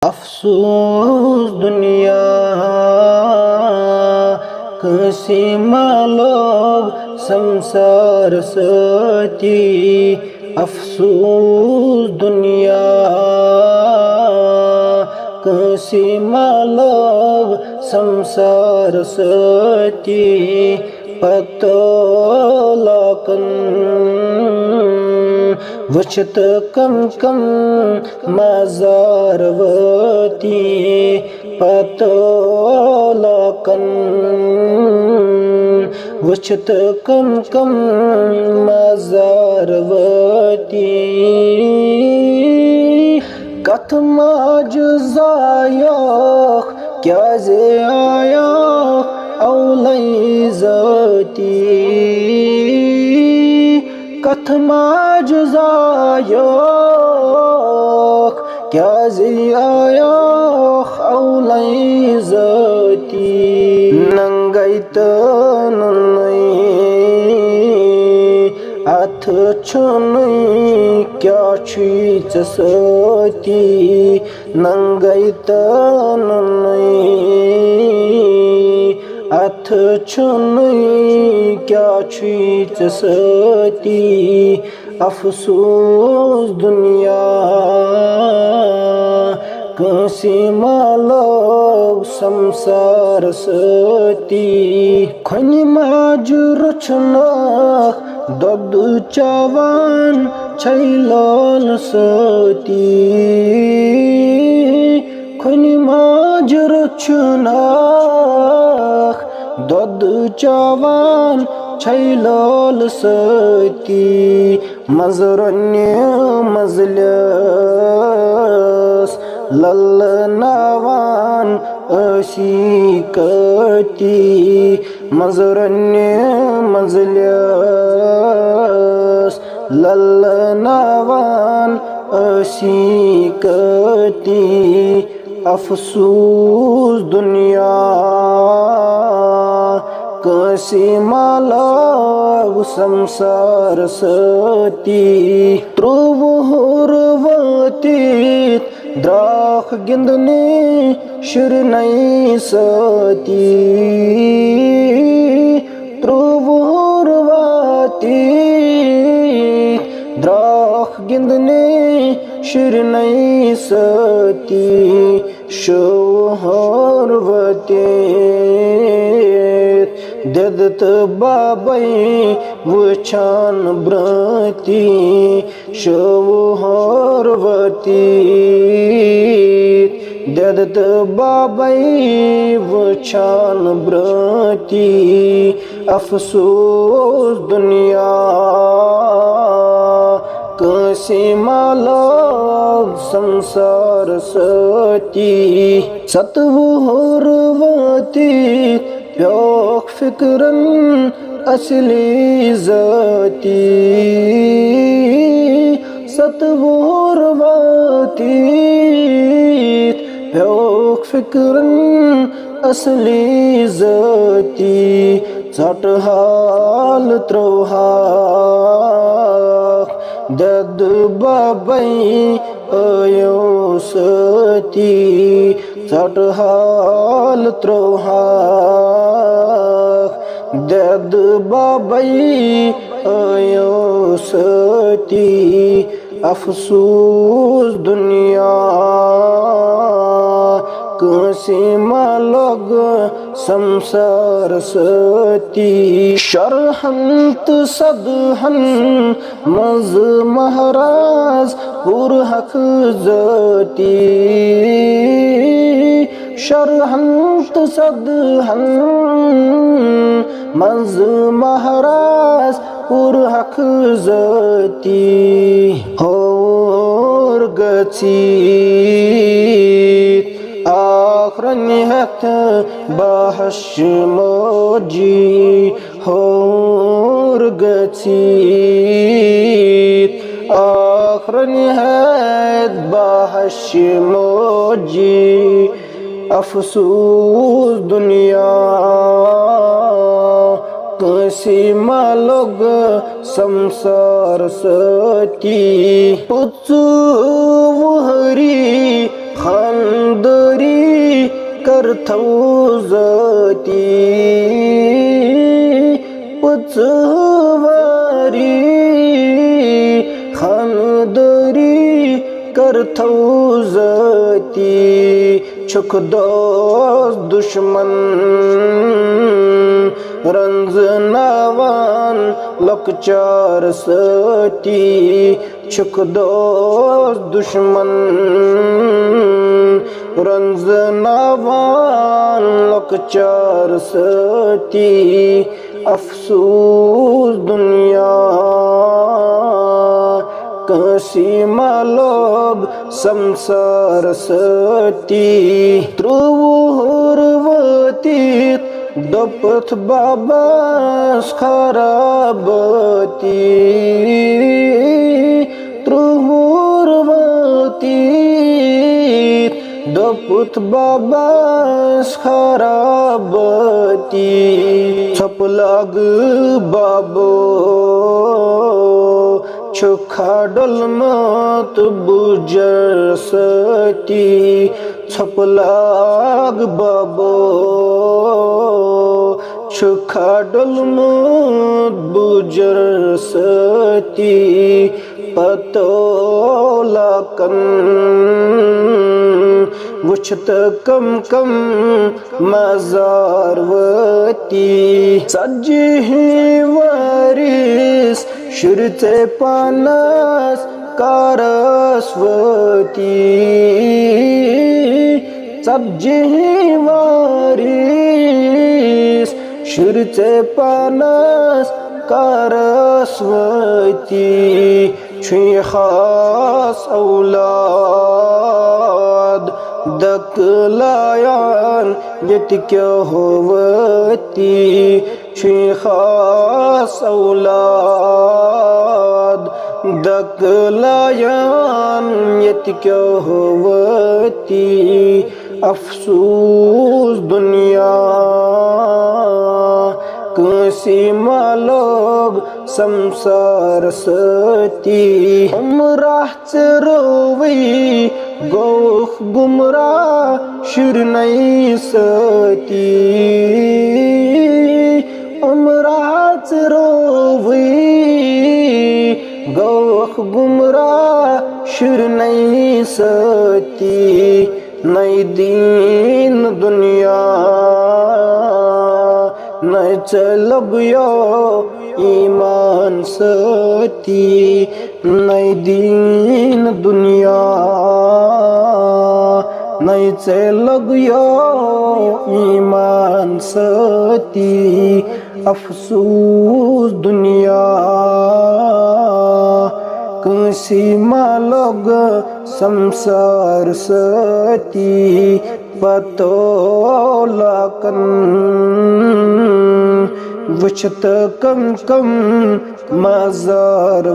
अफसोस दुनिया कसी लोग संसार सती अफसोस दुनिया कसी लोग संसार सती पतो लोकन वचत कम कम मज़ारवती पतो लोकन वचत कम कम मज़ारवती कथ माज ज़ायोख क्या जे आयोख औलाई ज़ाती कथ माज ज़ायोख क्या जे आयोख औलाई ज़ाती नंगई तनुई अथ छुनुई क्या चीज सती नंगई तनुई अथ छुनुई क्या चीज सती अफसोस दुनिया कसी लोग संसार सती खनि माज रुचनख दद चवान छैलोल सती खनि माज रुचनख दद चवान छैलोल सती मजरन्य मजलस लल नवान अशीकती मजरन्य मजलस लल नवान अशीकती अफसोस दुनिया कसी लोग संसार सती त्रुवहुरवती द्राख गिंदने शिरनई सती त्रुवहुरवती द्राख गिंदने शिरनई सती शोहरवती ददत बाबई वचान ब्रती शोहरवती ददत बाबई वचान ब्रती अफसोस दुनिया कसी लोग संसार सती सतवहुरवती प्योख फिक्रन असली ज़ाती सतवहुरवती प्योख फिक्रन असली ज़ाती चट हाल त्रोहाख दद बाबई अयो सती चट हाल त्रोहाख दद बाबई अयो सती अफसोस दुनिया कसी लोग संसार सती शरहंत सदहन मज महाराज पुरहक जती शरहंत सदहन मज महाराज पुरहक जती होर गची आखरनिहत बहश मोजी होर गचीत आखरनिहत बहश मोजी अफसोस दुनिया कसी लोग संसार सती पुचु वहरी खानदरी करथौ जती पुचवारी खानदरी करथौ जती छुक दोस्त दुश्मन रंजनावान लकचार सती छुक दोस्त दुश्मन रंजनावान लकचार सती अफसोस दुनिया कसी मालोग संसार सती त्रुवती दपथ बाबास खराबती त्रुवती दपथ बाबास खराबती छपलाग बाबो छुखा डलमत बुजर सती छपलाग बाबो छुखा डलमत बुजर सती पतोला कन वुछत कम कम मजारवती सज्जी वारिस शुरते पानस कारस्वती सज्जी वारिस शुरते पानस कारस्वती छुई खास औलाद दकलायान यत क्या होवती छुई खास औलाद दकलायान यत क्या होवती अफसोस दुनिया कसी मालोग संसार सती हमराह चरोवी गोख गुमरा शिरनई सती हमराह चरोवी गोख गुमरा शिरनई सती नई दीन दुनिया न चलबियो ईमान सती नई दीन दुनिया नई चलबियो ईमान सती अफसोस दुनिया कसी मालोग संसार सती पतोला कन वुछत कम कम मजारवती।